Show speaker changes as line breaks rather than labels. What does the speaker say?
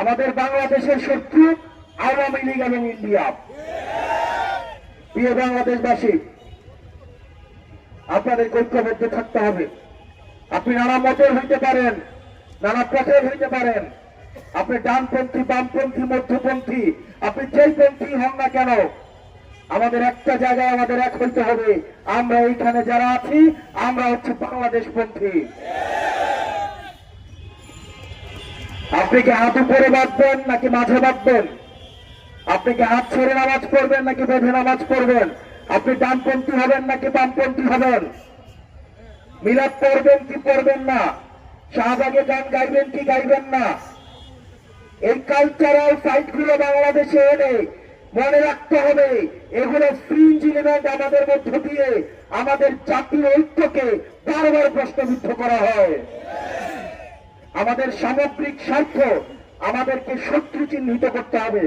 আমাদের বাংলাদেশের শত্রু আওয়ামী লীগ এবং ইন্ডিয়া। প্রিয় বাংলাদেশবাসী, আপনাদের ঐক্যবদ্ধ থাকতে হবে। আপনি নানা মতের হইতে পারেন, নানা পথের হইতে পারেন, আপনি ডানপন্থী, বামপন্থী, মধ্যপন্থী, আপনি যেই পন্থী হন না কেন, আমাদের একটা জায়গায় আমাদের এক হইতে হবে। আমরা এইখানে যারা আছি, আমরা হচ্ছে বাংলাদেশ পন্থী। আপনি কি হাত উপরে বাঁধবেন নাকি মাঝে বাঁধবেন? আপনি কি হাত ছেড়ে নামাজ পড়বেন নাকি বেঁধে নামাজ পড়বেন? আপনি ডানপন্থী হবেন নাকি বামপন্থী হবেন? মিলাদ পড়বেন কি পড়বেন না? শাহবাগে গান গাইবেন কি গাইবেন না? এই কালচারাল ফাইট গুলো বাংলাদেশে এনে মনে রাখতে হবে, এগুলো ফ্রিঞ্জ এলিমেন্ট আমাদের মধ্য দিয়ে আমাদের জাতীয় ঐক্যকে বারবার প্রশ্নবিদ্ধ করা হয়। আমাদের সামগ্রিক স্বার্থ আমাদেরকে শত্রু চিহ্নিত করতে হবে।